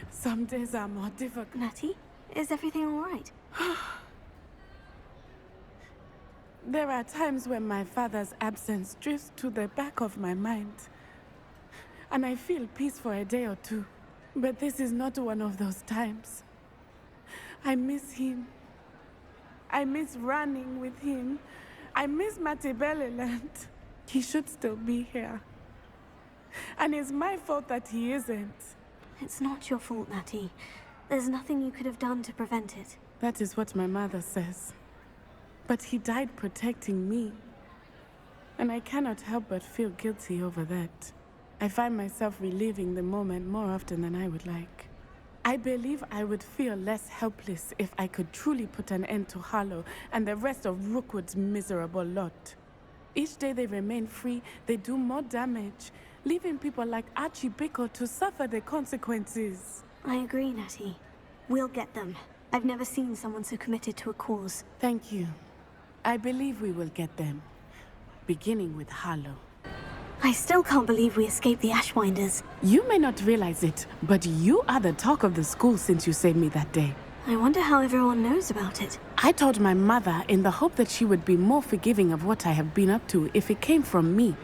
Some days are more difficult. Natty, is everything all right? There are times when my father's absence drifts to the back of my mind, and I feel peace for a day or two. But this is not one of those times. I miss him. I miss running with him. I miss Mattibeleland. He should still be here. And it's my fault that he isn't. It's not your fault, Natty. There's nothing you could have done to prevent it. That is what my mother says. But he died protecting me. And I cannot help but feel guilty over that. I find myself reliving the moment more often than I would like. I believe I would feel less helpless if I could truly put an end to Harlow and the rest of Rookwood's miserable lot. Each day they remain free, they do more damage, leaving people like Archie Bickle to suffer the consequences. I agree, Natty. We'll get them. I've never seen someone so committed to a cause. Thank you. I believe we will get them, beginning with Harlow. I still can't believe we escaped the Ashwinders. You may not realize it, but you are the talk of the school since you saved me that day. I wonder how everyone knows about it. I told my mother in the hope that she would be more forgiving of what I have been up to if it came from me.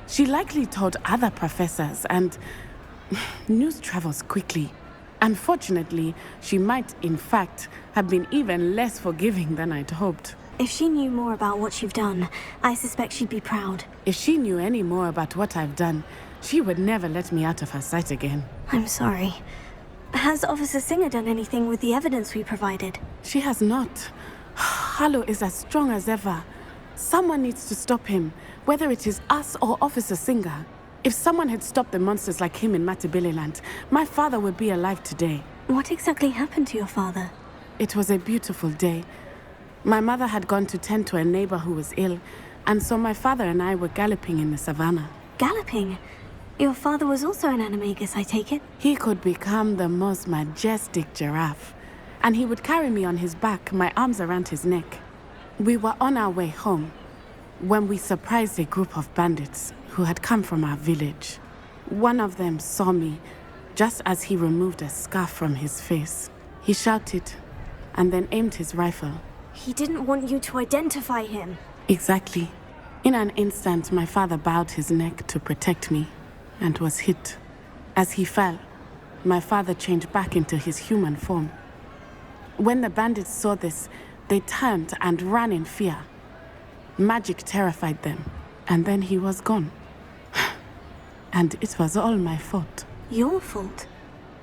She likely told other professors, and news travels quickly. Unfortunately, she might, in fact, have been even less forgiving than I'd hoped. If she knew more about what you've done, I suspect she'd be proud. If she knew any more about what I've done, she would never let me out of her sight again. I'm sorry. Has Officer Singer done anything with the evidence we provided? She has not. Harlow is as strong as ever. Someone needs to stop him, whether it is us or Officer Singer. If someone had stopped the monsters like him in Mattibeleland, my father would be alive today. What exactly happened to your father? It was a beautiful day. My mother had gone to tend to a neighbor who was ill, and so my father and I were galloping in the savannah. Galloping? Your father was also an Animagus, I take it? He could become the most majestic giraffe, and he would carry me on his back, my arms around his neck. We were on our way home when we surprised a group of bandits who had come from our village. One of them saw me just as he removed a scarf from his face. He shouted and then aimed his rifle. He didn't want you to identify him. Exactly. In an instant, my father bowed his neck to protect me and was hit. As he fell, my father changed back into his human form. When the bandits saw this, they turned and ran in fear. Magic terrified them, and then he was gone. And it was all my fault. Your fault?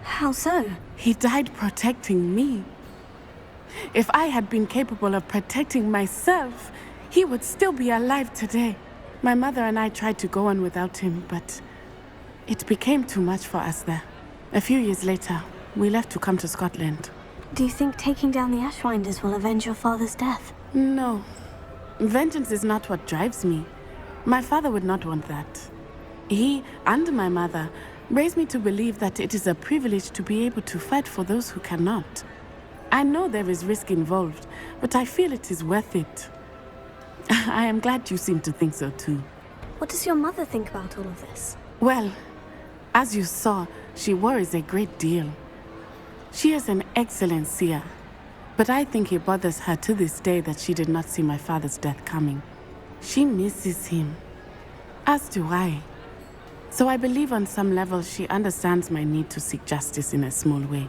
How so? He died protecting me. If I had been capable of protecting myself, he would still be alive today. My mother and I tried to go on without him, but it became too much for us there. A few years later, we left to come to Scotland. Do you think taking down the Ashwinders will avenge your father's death? No. Vengeance is not what drives me. My father would not want that. He and my mother raised me to believe that it is a privilege to be able to fight for those who cannot. I know there is risk involved, but I feel it is worth it. I am glad you seem to think so too. What does your mother think about all of this? Well, as you saw, she worries a great deal. She is an excellent seer, but I think it bothers her to this day that she did not see my father's death coming. She misses him, as do I. So I believe on some level she understands my need to seek justice in a small way.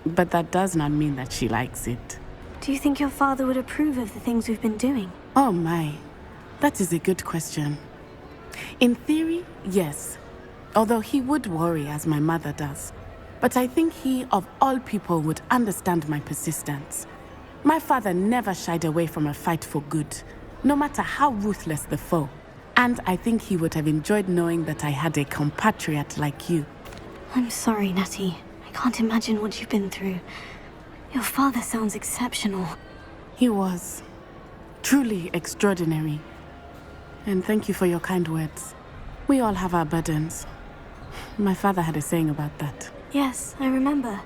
But that does not mean that she likes it. Do you think your father would approve of the things we've been doing? Oh my, that is a good question. In theory, yes. Although he would worry as my mother does. But I think he, of all people, would understand my persistence. My father never shied away from a fight for good, no matter how ruthless the foe. And I think he would have enjoyed knowing that I had a compatriot like you. I'm sorry, Natty. I can't imagine what you've been through. Your father sounds exceptional. He was. Truly extraordinary. And thank you for your kind words. We all have our burdens. My father had a saying about that. Yes, I remember.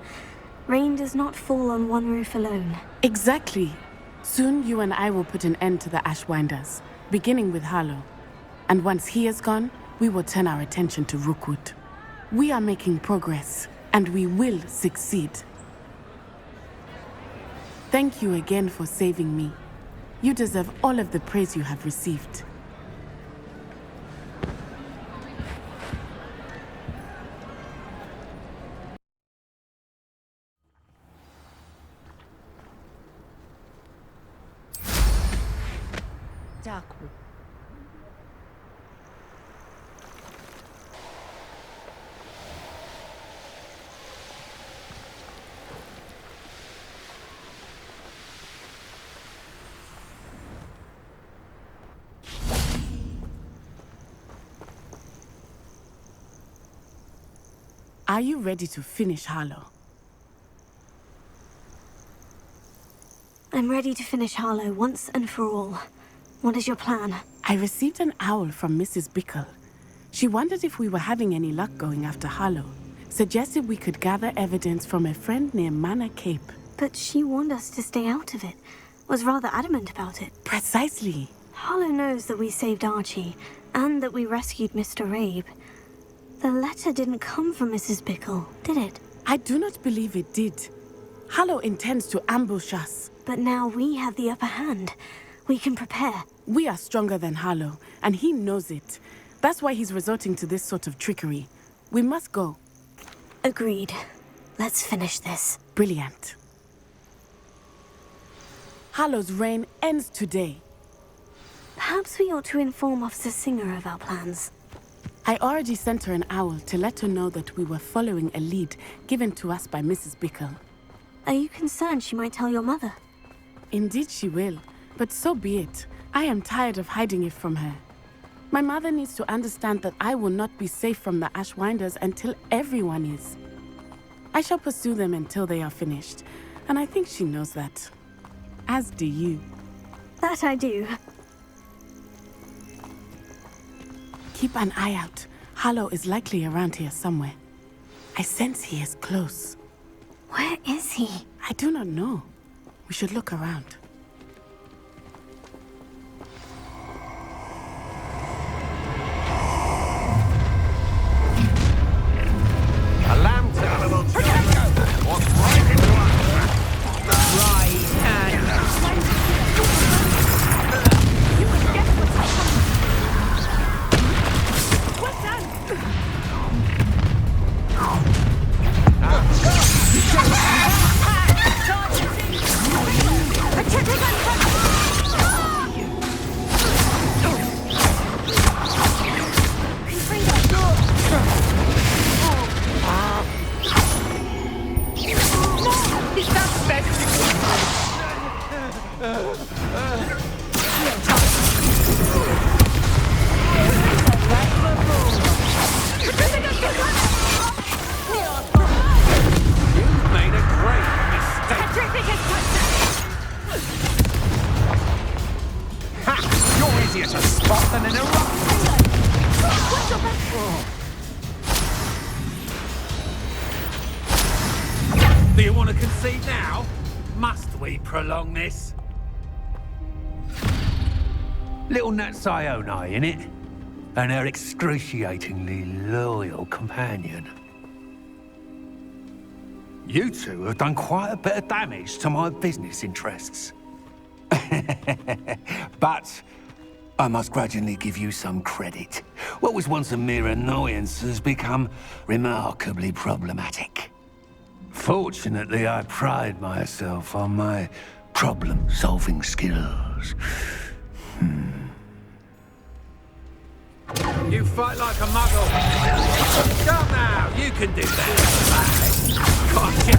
Rain does not fall on one roof alone. Exactly. Soon you and I will put an end to the Ashwinders, beginning with Harlow. And once he is gone, we will turn our attention to Rookwood. We are making progress. and we will succeed. Thank you again for saving me. You deserve all of the praise you have received. Darkwood. Are you ready to finish Harlow? I'm ready to finish Harlow once and for all. What is your plan? I received an owl from Mrs. Bickle. She wondered if we were having any luck going after Harlow. Suggested we could gather evidence from a friend near Manor Cape. But she warned us to stay out of it. Was rather adamant about it. Precisely. Harlow knows that we saved Archie, and that we rescued Mr. Abe. The letter didn't come from Mrs. Bickle, did it? I do not believe it did. Harlow intends to ambush us. But now we have the upper hand. We can prepare. We are stronger than Harlow, and he knows it. That's why he's resorting to this sort of trickery. We must go. Agreed. Let's finish this. Brilliant. Harlow's reign ends today. Perhaps we ought to inform Officer Singer of our plans. I already sent her an owl to let her know that we were following a lead given to us by Mrs. Bickle. Are you concerned she might tell your mother? Indeed she will, but so be it. I am tired of hiding it from her. My mother needs to understand that I will not be safe from the Ashwinders until everyone is. I shall pursue them until they are finished, and I think she knows that. As do you. That I do. Keep an eye out. Harlow is likely around here somewhere. I sense he is close. Where is he? I do not know. We should look around. A lamb to animal. What's right into us? Right hand. You can guess what's happening. Well done. Is that You've made a great mistake. Ha! You're easier to spot than an eruption. Do you want to concede now? Must we prolong this? Little Nat Sione, innit? And her excruciatingly loyal companion. You two have done quite a bit of damage to my business interests. But I must grudgingly give you some credit. What was once a mere annoyance has become remarkably problematic. Fortunately, I pride myself on my problem-solving skills. You fight like a muggle. Come now, you can do that. Gotcha.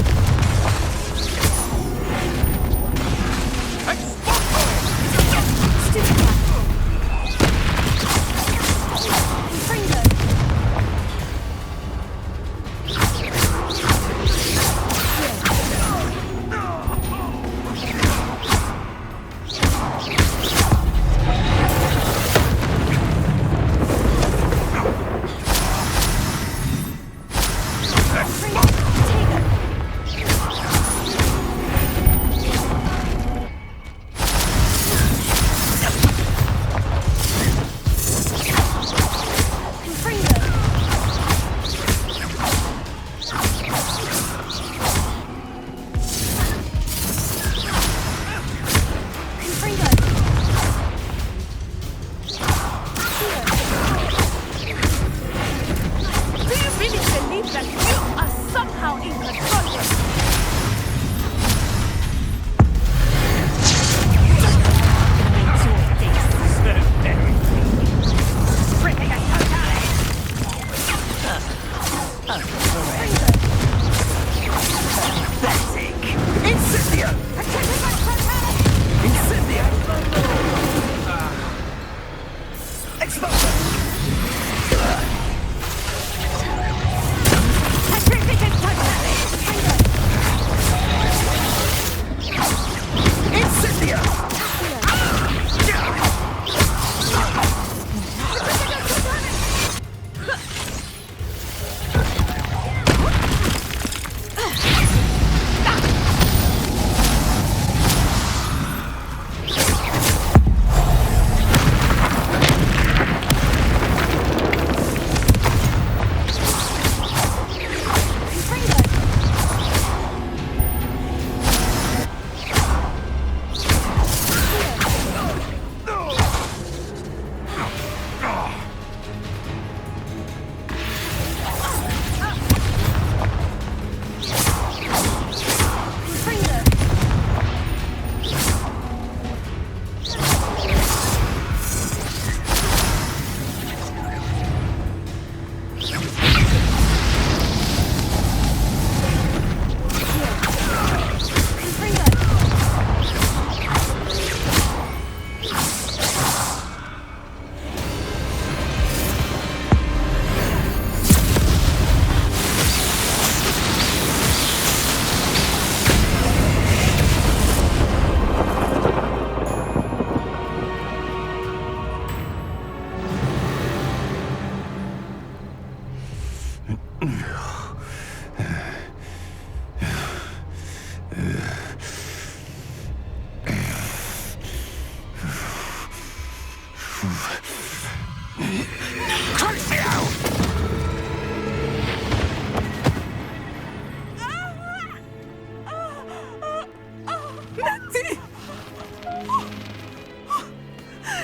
Natty!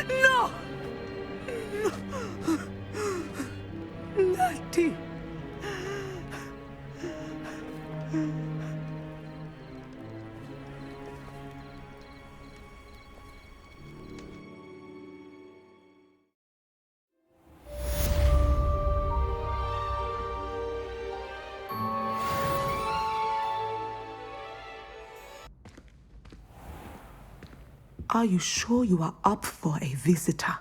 No! Natty! Are you sure you are up for a visitor?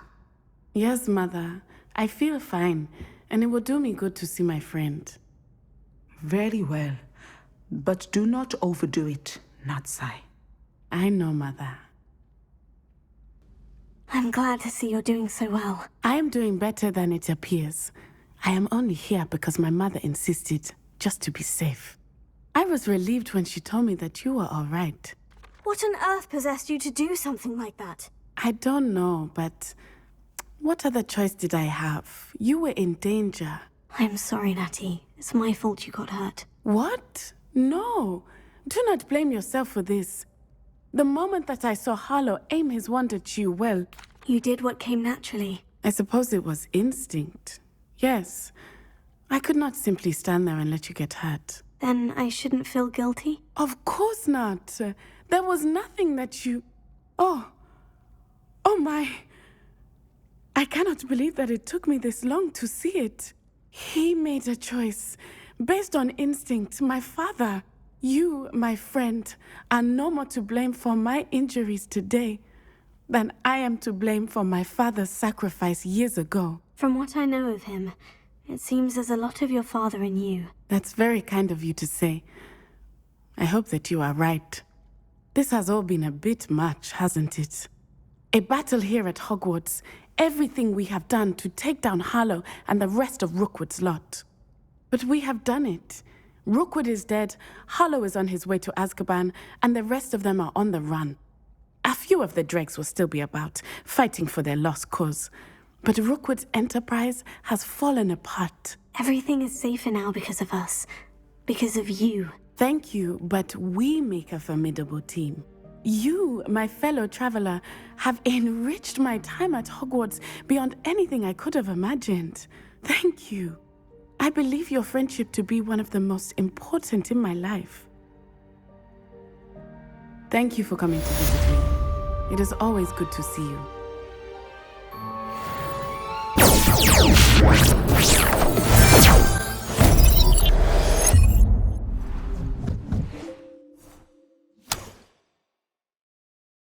Yes, Mother. I feel fine, and it will do me good to see my friend. Very well. But do not overdo it, Natsai. I know, Mother. I'm glad to see you're doing so well. I am doing better than it appears. I am only here because my mother insisted, just to be safe. I was relieved when she told me that you were all right. What on earth possessed you to do something like that? I don't know, but what other choice did I have? You were in danger. I'm sorry, Natty. It's my fault you got hurt. What? No. Do not blame yourself for this. The moment that I saw Harlow aim his wand at you, well... You did what came naturally. I suppose it was instinct. Yes. I could not simply stand there and let you get hurt. Then I shouldn't feel guilty? Of course not. There was nothing that you... Oh my... I cannot believe that it took me this long to see it. He made a choice based on instinct. My father, you, my friend, are no more to blame for my injuries today than I am to blame for my father's sacrifice years ago. From what I know of him, it seems there's a lot of your father in you. That's very kind of you to say. I hope that you are right. This has all been a bit much, hasn't it? A battle here at Hogwarts. Everything we have done to take down Harlow and the rest of Rookwood's lot. But we have done it. Rookwood is dead, Harlow is on his way to Azkaban, and the rest of them are on the run. A few of the dregs will still be about, fighting for their lost cause. But Rookwood's enterprise has fallen apart. Everything is safer now because of us. Because of you. Thank you, but we make a formidable team. You, my fellow traveler, have enriched my time at Hogwarts beyond anything I could have imagined. Thank you. I believe your friendship to be one of the most important in my life. Thank you for coming to visit me. It is always good to see you.